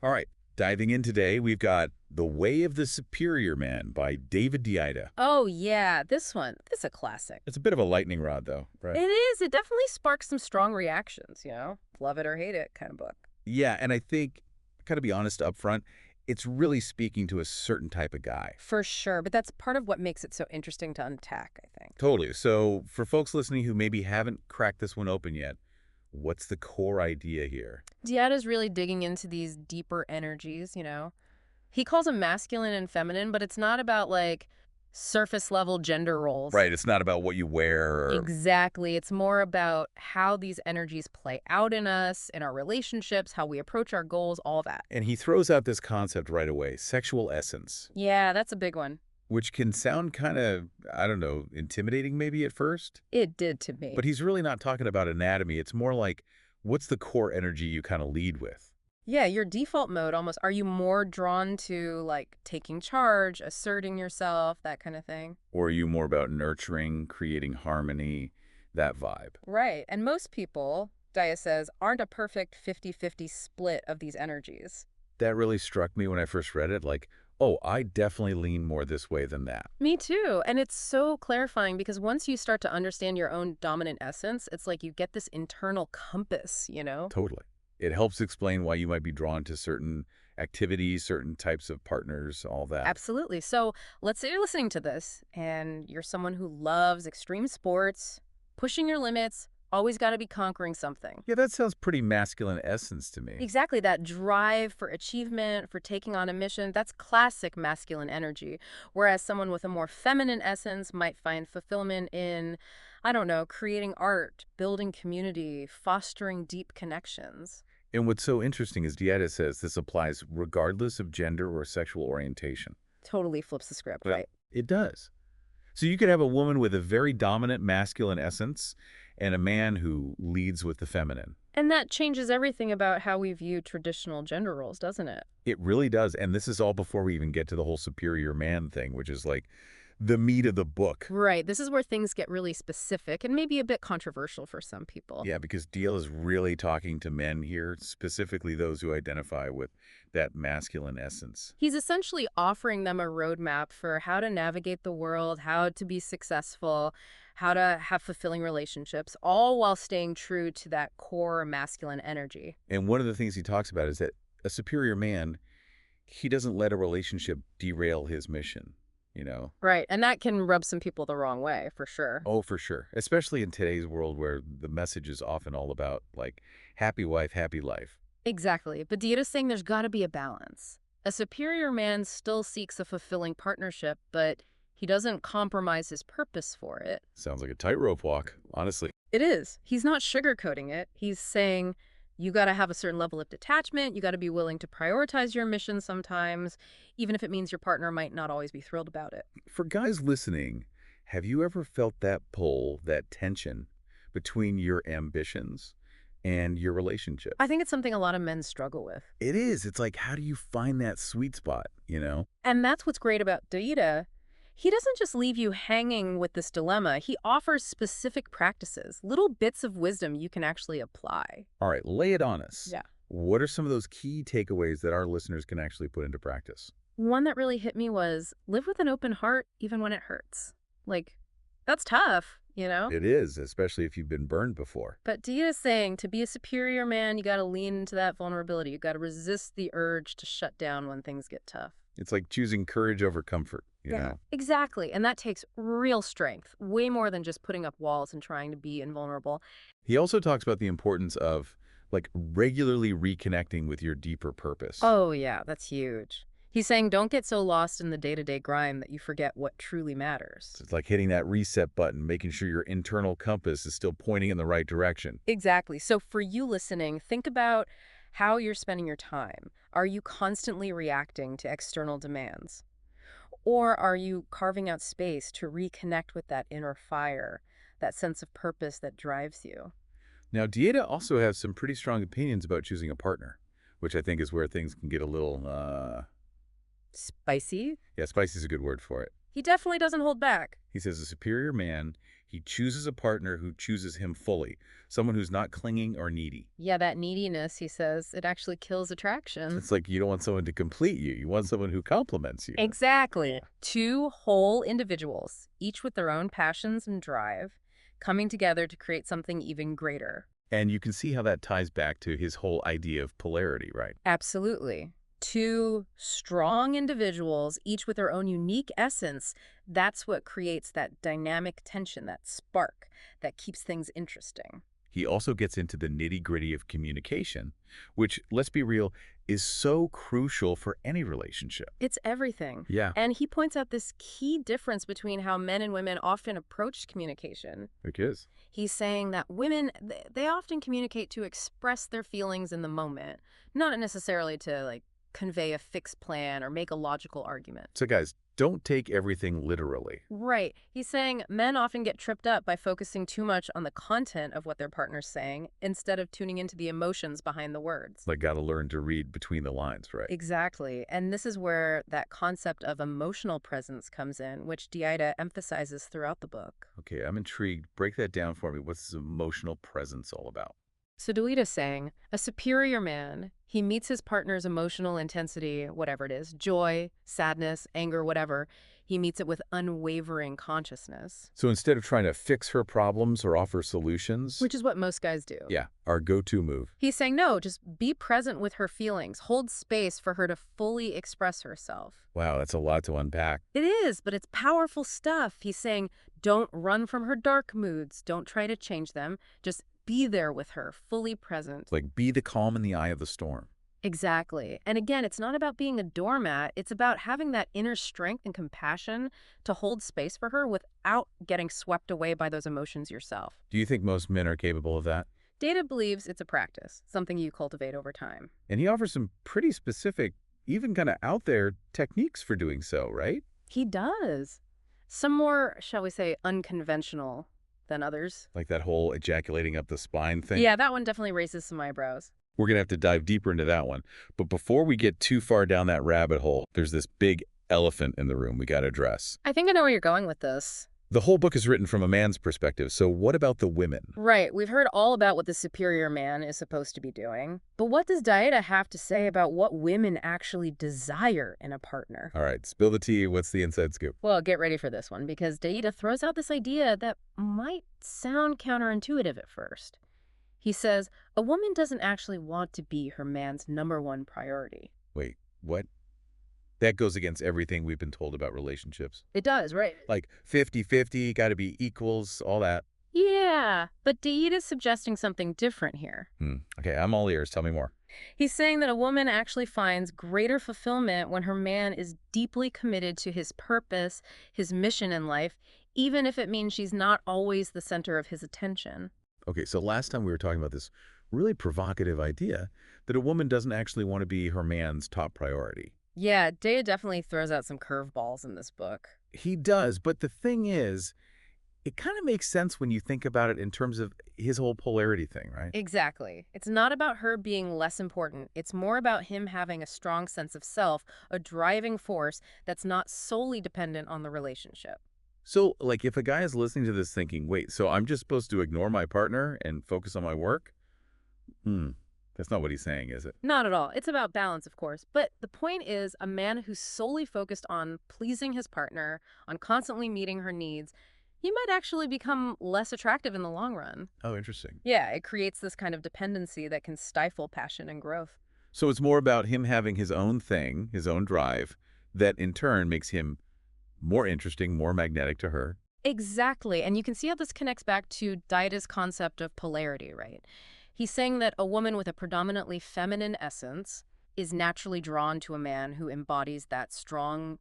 All right, diving in today, we've got The Way of the Superior Man by David Deida. Oh, yeah, this is a classic. It's a bit of a lightning rod, though, right? It is. It definitely sparks some strong reactions, love it or hate it kind of book. Yeah, and I think, gotta be honest up front, it's really speaking to a certain type of guy. For sure, but that's part of what makes it so interesting to untack, I think. Totally. So, for folks listening who maybe haven't cracked this one open yet, what's the core idea here? Deanna's really digging into these deeper energies. He calls them masculine and feminine, but it's not about like surface level gender roles. Right, it's not about what you wear or. Exactly. It's more about how these energies play out in us, in our relationships, how we approach our goals, all that. And he throws out this concept right away, sexual essence, Yeah, that's a big one. which can sound kind of, I don't know, intimidating maybe at first. It did to me. But he's really not talking about anatomy. It's more like, what's the core energy you kind of lead with? Yeah, your default mode almost. Are you more drawn to like taking charge, asserting yourself, that kind of thing? Or are you more about nurturing, creating harmony, that vibe? Right. And most people, Dia says, aren't a perfect 50-50 split of these energies. That really struck me when I first read it. Like, oh, I definitely lean more this way than that. Me too. And it's so clarifying because once you start to understand your own dominant essence, it's like you get this internal compass. Totally. It helps explain why you might be drawn to certain activities, certain types of partners, all that. Absolutely. So let's say you're listening to this and you're someone who loves extreme sports, pushing your limits, always got to be conquering something. Yeah, that sounds pretty masculine essence to me. Exactly, that drive for achievement, for taking on a mission, that's classic masculine energy. Whereas someone with a more feminine essence might find fulfillment in, I don't know, creating art, building community, fostering deep connections. And what's so interesting is Dieta says this applies regardless of gender or sexual orientation. Totally flips the script, Yeah. right? It does. So you could have a woman with a very dominant masculine essence and a man who leads with the feminine. And that changes everything about how we view traditional gender roles, doesn't it? It really does. And this is all before we even get to the whole superior man thing, which is like the meat of the book. Right. This is where things get really specific and maybe a bit controversial for some people. Yeah, because Deal is really talking to men here, specifically those who identify with that masculine essence. He's essentially offering them a roadmap for how to navigate the world, how to be successful, how to have fulfilling relationships, all while staying true to that core masculine energy. And one of the things he talks about is that a superior man, he doesn't let a relationship derail his mission. Right. And that can rub some people the wrong way, for sure. Oh, for sure. Especially in today's world where the message is often all about, like, happy wife, happy life. Exactly. But Dieta's saying there's got to be a balance. A superior man still seeks a fulfilling partnership, but he doesn't compromise his purpose for it. Sounds like a tightrope walk, honestly. It is. He's not sugarcoating it. He's saying you got to have a certain level of detachment. You got to be willing to prioritize your mission sometimes, even if it means your partner might not always be thrilled about it. For guys listening, have you ever felt that pull, that tension between your ambitions and your relationship? I think it's something a lot of men struggle with. It is. It's like, how do you find that sweet spot? And that's what's great about Deida. He doesn't just leave you hanging with this dilemma. He offers specific practices, little bits of wisdom you can actually apply. All right, lay it on us. Yeah. What are some of those key takeaways that our listeners can actually put into practice? One that really hit me was live with an open heart even when it hurts. Like, that's tough. It is, especially if you've been burned before. But Dieta's saying to be a superior man, you got to lean into that vulnerability. You got to resist the urge to shut down when things get tough. It's like choosing courage over comfort. Exactly. And that takes real strength, way more than just putting up walls and trying to be invulnerable. He also talks about the importance of like regularly reconnecting with your deeper purpose. Oh, yeah, that's huge. He's saying don't get so lost in the day-to-day grind that you forget what truly matters. It's like hitting that reset button, making sure your internal compass is still pointing in the right direction. Exactly. So for you listening, think about how you're spending your time. Are you constantly reacting to external demands? Or are you carving out space to reconnect with that inner fire, that sense of purpose that drives you? Now, Dieta also has some pretty strong opinions about choosing a partner, which I think is where things can get a little, Spicy? yeah, spicy is a good word for it. He definitely doesn't hold back. He says a superior man, he chooses a partner who chooses him fully, someone who's not clinging or needy. Yeah, that neediness, he says, it actually kills attraction. It's like you don't want someone to complete you. You want someone who complements you. Exactly. Two whole individuals, each with their own passions and drive, coming together to create something even greater. And you can see how that ties back to his whole idea of polarity, right? Absolutely. Two strong individuals, each with their own unique essence. That's what creates that dynamic tension, that spark that keeps things interesting. He also gets into the nitty-gritty of communication, which, let's be real, is so crucial for any relationship. It's everything. Yeah, And he points out this key difference between how men and women often approach communication. it is. He's saying that women, they often communicate to express their feelings in the moment, not necessarily to, like, convey a fixed plan or make a logical argument. So guys, don't take everything literally. Right. He's saying men often get tripped up by focusing too much on the content of what their partner's saying instead of tuning into the emotions behind the words. Like, gotta learn to read between the lines, right? Exactly. And this is where that concept of emotional presence comes in, which Deida emphasizes throughout the book. Okay, I'm intrigued. Break that down for me. What's this emotional presence all about? So Deida's saying, a superior man, he meets his partner's emotional intensity, whatever it is, joy, sadness, anger, whatever. He meets it with unwavering consciousness, So instead of trying to fix her problems or offer solutions, which is what most guys do. yeah, our go-to move. He's saying, no, just be present with her feelings. Hold space for her to fully express herself. Wow, that's a lot to unpack. It is, but it's powerful stuff. He's saying, don't run from her dark moods. Don't try to change them. Just be there with her, fully present. Like, be the calm in the eye of the storm. Exactly. And again, it's not about being a doormat. It's about having that inner strength and compassion to hold space for her without getting swept away by those emotions yourself. Do you think most men are capable of that? Deida believes it's a practice, something you cultivate over time. And he offers some pretty specific, even kind of out there techniques for doing so, right? He does. Some more, shall we say, unconventional than others. Like that whole ejaculating up the spine thing. Yeah, that one definitely raises some eyebrows. We're going to have to dive deeper into that one. But before we get too far down that rabbit hole, there's this big elephant in the room we got to address. I think I know where you're going with this. The whole book is written from a man's perspective, so what about the women? Right, we've heard all about what the superior man is supposed to be doing. But what does Deida have to say about what women actually desire in a partner? All right, spill the tea. What's the inside scoop? Well, get ready for this one, because Deida throws out this idea that might sound counterintuitive at first. He says, a woman doesn't actually want to be her man's #1 priority. Wait, what? That goes against everything we've been told about relationships. It does, right? Like 50-50, got to be equals, all that. Yeah, but Deida's suggesting something different here. Okay, I'm all ears. Tell me more. He's saying that a woman actually finds greater fulfillment when her man is deeply committed to his purpose, his mission in life, even if it means she's not always the center of his attention. Okay, so last time we were talking about this really provocative idea that a woman doesn't actually want to be her man's top priority. Yeah, Deida definitely throws out some curveballs in this book. He does, but the thing is, it kind of makes sense when you think about it in terms of his whole polarity thing, right? Exactly. It's not about her being less important. It's more about him having a strong sense of self, a driving force that's not solely dependent on the relationship. So, like, if a guy is listening to this thinking, wait, so I'm just supposed to ignore my partner and focus on my work? That's not what he's saying, is it? Not at all. It's about balance, of course. But the point is, a man who's solely focused on pleasing his partner, on constantly meeting her needs, he might actually become less attractive in the long run. Oh, interesting. Yeah, it creates this kind of dependency that can stifle passion and growth. So it's more about him having his own thing, his own drive, that in turn makes him more interesting, more magnetic to her. Exactly. And you can see how this connects back to Deida's concept of polarity, right? He's saying that a woman with a predominantly feminine essence is naturally drawn to a man who embodies that strong,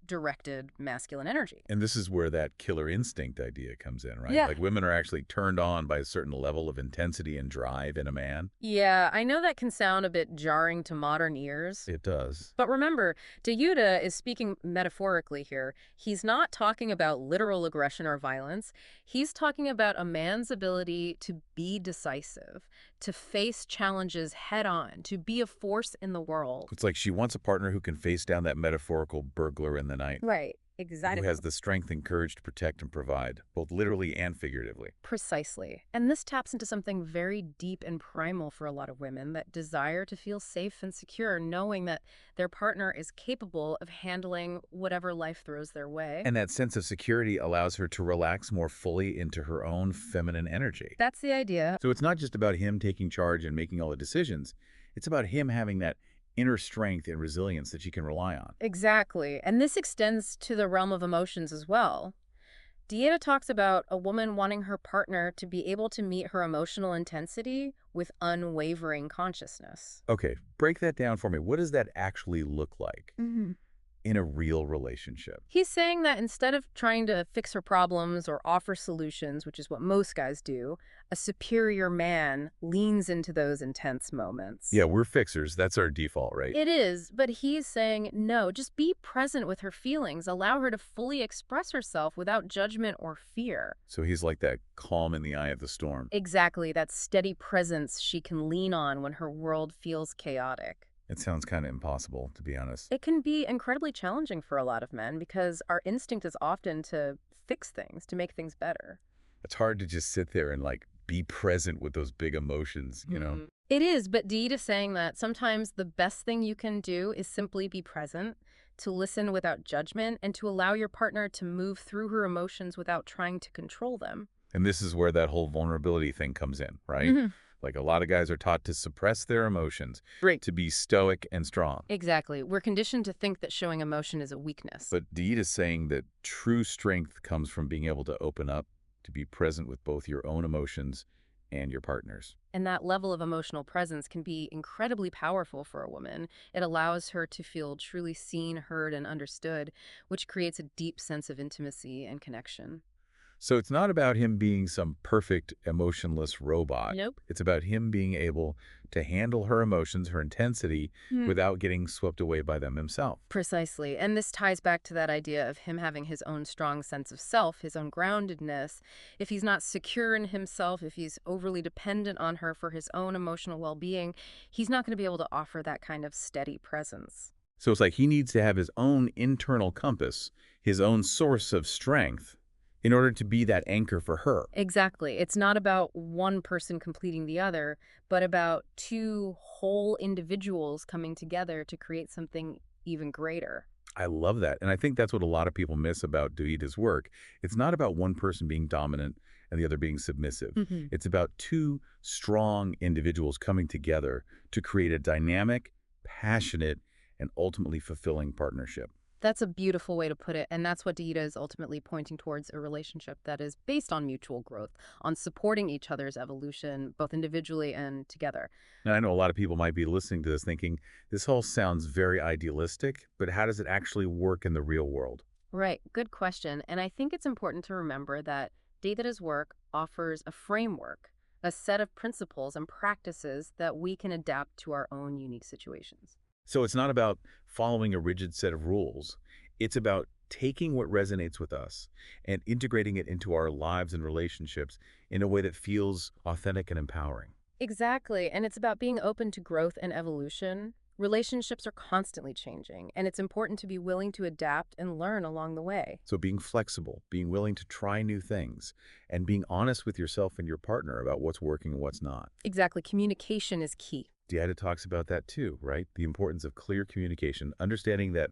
directed masculine energy. And this is where that killer instinct idea comes in, right? Yeah. Like women are actually turned on by a certain level of intensity and drive in a man. Yeah, I know that can sound a bit jarring to modern ears. It does. But remember, Deida is speaking metaphorically here. He's not talking about literal aggression or violence. He's talking about a man's ability to be decisive, to face challenges head on, to be a force in the world. It's like she wants a partner who can face down that metaphorical burglar in the night. Right. who Exactly. has the strength and courage to protect and provide, both literally and figuratively. Precisely. And this taps into something very deep and primal for a lot of women, that desire to feel safe and secure, knowing that their partner is capable of handling whatever life throws their way. And that sense of security allows her to relax more fully into her own feminine energy. That's the idea. So it's not just about him taking charge and making all the decisions. It's about him having that inner strength and resilience that she can rely on. Exactly. And this extends to the realm of emotions as well. Deida talks about a woman wanting her partner to be able to meet her emotional intensity with unwavering consciousness. Okay, break that down for me. What does that actually look like in a real relationship? He's saying that instead of trying to fix her problems or offer solutions, which is what most guys do, a superior man leans into those intense moments. Yeah, we're fixers. That's our default, right? It is, but he's saying no, just be present with her feelings. Allow her to fully express herself without judgment or fear. So he's like that calm in the eye of the storm. Exactly, that steady presence she can lean on when her world feels chaotic. It sounds kind of impossible, to be honest. It can be incredibly challenging for a lot of men because our instinct is often to fix things, to make things better. It's hard to just sit there and like be present with those big emotions. It is, but Deed is saying that sometimes the best thing you can do is simply be present, to listen without judgment, and to allow your partner to move through her emotions without trying to control them. And this is where that whole vulnerability thing comes in, right? Mhm. Like a lot of guys are taught to suppress their emotions, right, to be stoic and strong. Exactly. We're conditioned to think that showing emotion is a weakness. But Deed is saying that true strength comes from being able to open up, to be present with both your own emotions and your partner's. And that level of emotional presence can be incredibly powerful for a woman. It allows her to feel truly seen, heard, and understood, which creates a deep sense of intimacy and connection. So it's not about him being some perfect, emotionless robot. Nope. It's about him being able to handle her emotions, her intensity, without getting swept away by them himself. Precisely. And this ties back to that idea of him having his own strong sense of self, his own groundedness. If he's not secure in himself, if he's overly dependent on her for his own emotional well-being, he's not going to be able to offer that kind of steady presence. So it's like he needs to have his own internal compass, his own source of strength, in order to be that anchor for her. Exactly. It's not about one person completing the other, but about two whole individuals coming together to create something even greater. I love that. And I think that's what a lot of people miss about Deida's work. It's not about one person being dominant and the other being submissive. It's about two strong individuals coming together to create a dynamic, passionate, and ultimately fulfilling partnership. That's a beautiful way to put it, and that's what Deida is ultimately pointing towards, a relationship that is based on mutual growth, on supporting each other's evolution, both individually and together. Now, I know a lot of people might be listening to this thinking, this all sounds very idealistic, but how does it actually work in the real world? Right, good question. And I think it's important to remember that Deida's work offers a framework, a set of principles and practices that we can adapt to our own unique situations. So it's not about following a rigid set of rules. It's about taking what resonates with us and integrating it into our lives and relationships in a way that feels authentic and empowering. Exactly. And it's about being open to growth and evolution. Relationships are constantly changing, and it's important to be willing to adapt and learn along the way. So being flexible, being willing to try new things, and being honest with yourself and your partner about what's working and what's not. Exactly. Communication is key. Deida talks about that too, right? The importance of clear communication, understanding that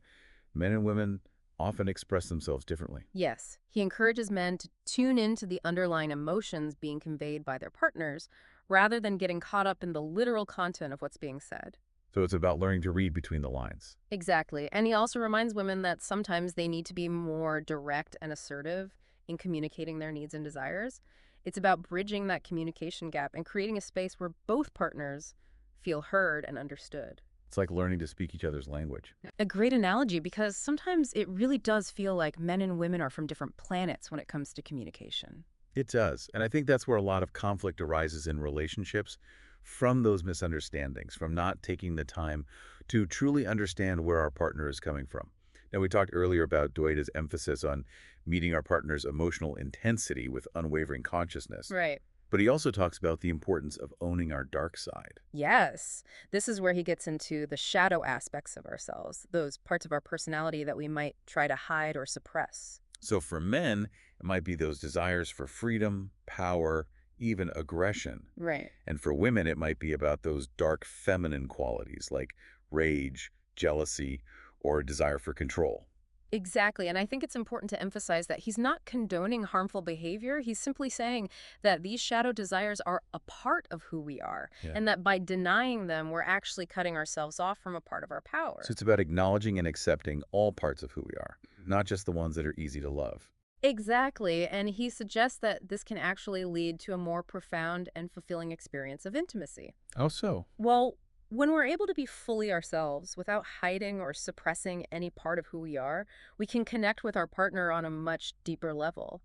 men and women often express themselves differently. Yes, he encourages men to tune into the underlying emotions being conveyed by their partners rather than getting caught up in the literal content of what's being said. So it's about learning to read between the lines. Exactly. And he also reminds women that sometimes they need to be more direct and assertive in communicating their needs and desires. It's about bridging that communication gap and creating a space where both partners feel heard and understood. It's like learning to speak each other's language. A great analogy, because sometimes it really does feel like men and women are from different planets when it comes to communication. It does. And I think that's where a lot of conflict arises in relationships, from those misunderstandings, from not taking the time to truly understand where our partner is coming from. Now, we talked earlier about Deida's emphasis on meeting our partner's emotional intensity with unwavering consciousness. Right. But he also talks about the importance of owning our dark side. Yes, this is where he gets into the shadow aspects of ourselves, those parts of our personality that we might try to hide or suppress. So for men, it might be those desires for freedom, power, even aggression. Right. And for women, it might be about those dark feminine qualities like rage, jealousy, or a desire for control. Exactly. And I think it's important to emphasize that he's not condoning harmful behavior. He's simply saying that these shadow desires are a part of who we are, Yeah. and that by denying them, we're actually cutting ourselves off from a part of our So power. it's about acknowledging and accepting all parts of who we are, not just the ones that are easy to love. Exactly. And he suggests that this can actually lead to a more profound and fulfilling experience of intimacy. How so? Well, when we're able to be fully ourselves without hiding or suppressing any part of who we are, we can connect with our partner on a much deeper level.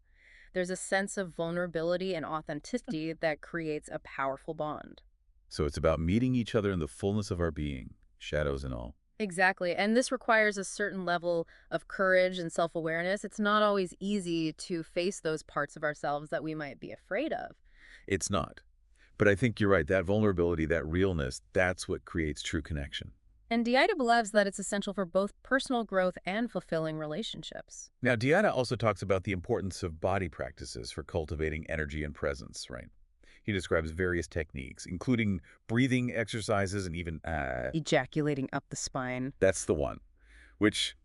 There's a sense of vulnerability and authenticity that creates a powerful bond. So it's about meeting each other in the fullness of our being, shadows and all. Exactly. And this requires a certain level of courage and self-awareness. It's not always easy to face those parts of ourselves that we might be afraid of. It's not. But I think you're right. That vulnerability, that realness, that's what creates true connection. And Deida believes that it's essential for both personal growth and fulfilling relationships. Now, Deanna also talks about the importance of body practices for cultivating energy and presence, right? He describes various techniques, including breathing exercises and even, Ejaculating up the spine. that's the one, which,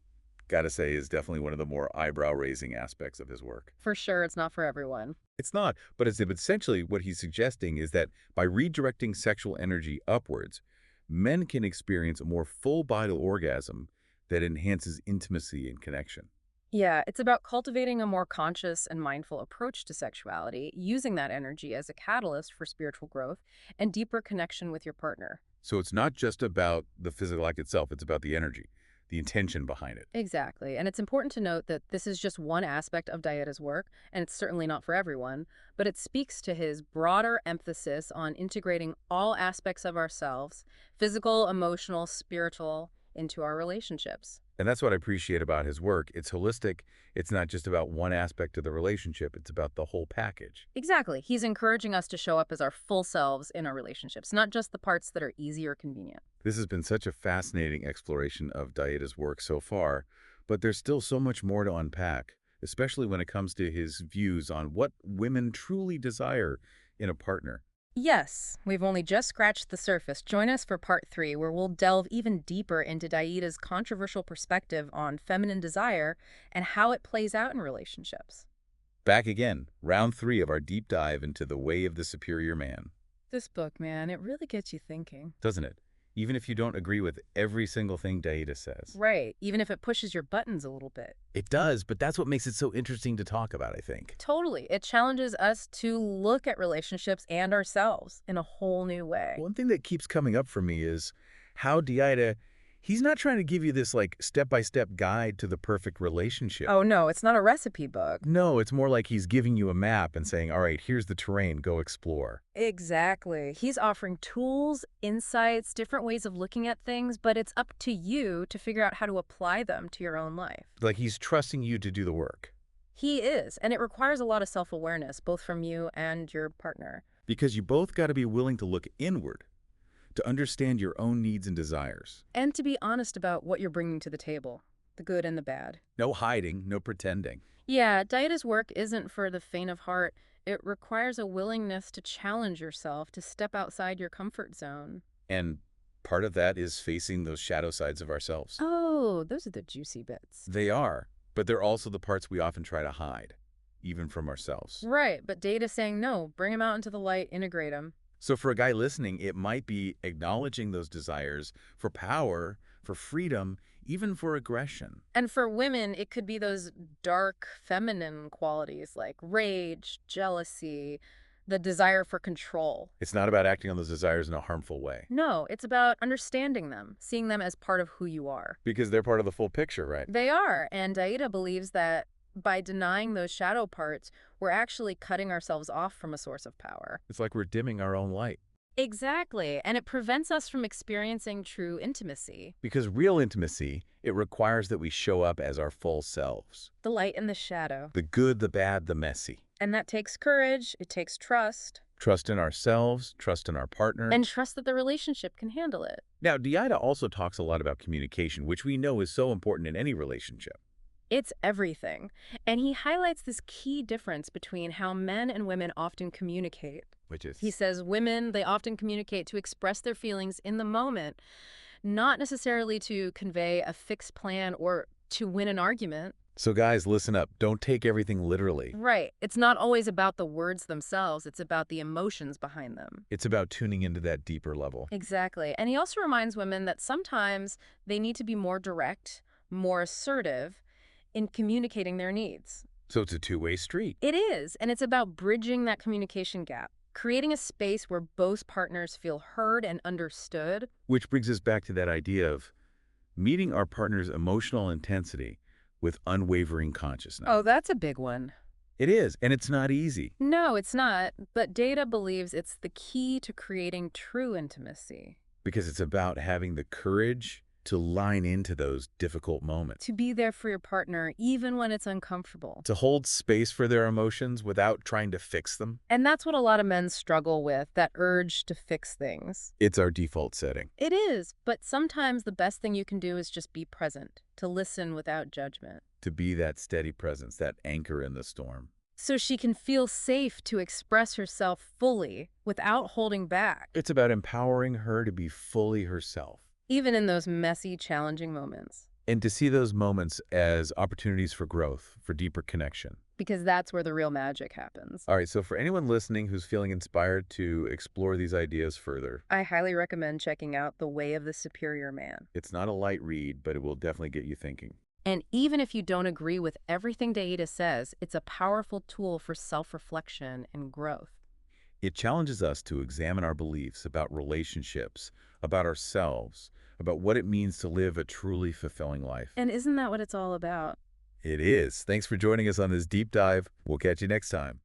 gotta say, is definitely one of the more eyebrow-raising aspects of his work. For sure, it's not for everyone. It's not, but it's essentially what he's suggesting is that by redirecting sexual energy upwards, men can experience a more full-body orgasm that enhances intimacy and connection. Yeah, it's about cultivating a more conscious and mindful approach to sexuality, using that energy as a catalyst for spiritual growth and deeper connection with your partner. So it's not just about the physical act itself, it's about the energy, the intention behind it. Exactly. And it's important to note that this is just one aspect of Daida's work, and it's certainly not for everyone, but it speaks to his broader emphasis on integrating all aspects of ourselves, physical, emotional, spiritual, into our relationships. And that's what I appreciate about his work. It's holistic. It's not just about one aspect of the relationship. It's about the whole package. Exactly. He's encouraging us to show up as our full selves in our relationships, not just the parts that are easy or convenient. This has been such a fascinating exploration of Daida's work so far, but there's still so much more to unpack, especially when it comes to his views on what women truly desire in a partner. Yes, we've only just scratched the surface. Join us for part 3, where we'll delve even deeper into Daida's controversial perspective on feminine desire and how it plays out in relationships. Back again, round 3 of our deep dive into the way of the superior man. This book, man, it really gets you thinking. Doesn't it? Even if you don't agree with every single thing Daida says. Right, even if it pushes your buttons a little bit. It does, but that's what makes it so interesting to talk about, I think. Totally. It challenges us to look at relationships and ourselves in a whole new way. One thing that keeps coming up for me is how Deida, he's not trying to give you this like step-by-step guide to the perfect relationship. Oh, no, it's not a recipe book. No, it's more like he's giving you a map and saying, all right, here's the terrain, go explore. Exactly. He's offering tools, insights, different ways of looking at things, but it's up to you to figure out how to apply them to your own life. Like he's trusting you to do the work. He is, and it requires a lot of self-awareness, both from you and your partner. Because you both got to be willing to look inward, to understand your own needs and desires. And to be honest about what you're bringing to the table, the good and the bad. No hiding, no pretending. Yeah, Daida's work isn't for the faint of heart. It requires a willingness to challenge yourself, to step outside your comfort zone. And part of that is facing those shadow sides of ourselves. Oh, those are the juicy bits. They are, but they're also the parts we often try to hide, even from ourselves. Right, but Daida's saying no, bring them out into the light, integrate them. So for a guy listening, it might be acknowledging those desires for power, for freedom, even for aggression. And for women, it could be those dark feminine qualities like rage, jealousy, the desire for control. It's not about acting on those desires in a harmful way. No, it's about understanding them, seeing them as part of who you are. Because they're part of the full picture, right? They are, and Daida believes that by denying those shadow parts, we're actually cutting ourselves off from a source of power. It's like we're dimming our own light. Exactly, and it prevents us from experiencing true intimacy. Because real intimacy, it requires that we show up as our full selves. The light and the shadow. The good, the bad, the messy. And that takes courage, it takes trust. Trust in ourselves, trust in our partner. And trust that the relationship can handle it. Now, Deida also talks a lot about communication, which we know is so important in any relationship. It's everything. And he highlights this key difference between how men and women often communicate. Which He is, says women, they often communicate to express their feelings in the moment, not necessarily to convey a fixed plan or to win an argument. so guys, listen up. Don't take everything literally. Right. It's not always about the words themselves. It's about the emotions behind them. It's about tuning into that deeper level. Exactly. And he also reminds women that sometimes they need to be more direct, more assertive in communicating their needs. So it's a two-way street. It is, and it's about bridging that communication gap, creating a space where both partners feel heard and understood. Which brings us back to that idea of meeting our partner's emotional intensity with unwavering consciousness. Oh, that's a big one. It is, and it's not easy. No, it's not, but Deida believes it's the key to creating true intimacy. Because it's about having the courage to line into those difficult moments. To be there for your partner even when it's uncomfortable. To hold space for their emotions without trying to fix them. And that's what a lot of men struggle with, that urge to fix things. It's our default setting. It is, but sometimes the best thing you can do is just be present, to listen without judgment. To be that steady presence, that anchor in the storm. So she can feel safe to express herself fully without holding back, It's about empowering her to be fully herself. even in those messy, challenging moments. And to see those moments as opportunities for growth, for deeper connection. Because that's where the real magic happens. All right, so for anyone listening who's feeling inspired to explore these ideas further, I highly recommend checking out The Way of the Superior Man. it's not a light read, but it will definitely get you thinking. And even if you don't agree with everything Deida says, it's a powerful tool for self-reflection and growth. It challenges us to examine our beliefs about relationships, about ourselves, about what it means to live a truly fulfilling life. And isn't that what it's all about? It is. Thanks for joining us on this deep dive. We'll catch you next time.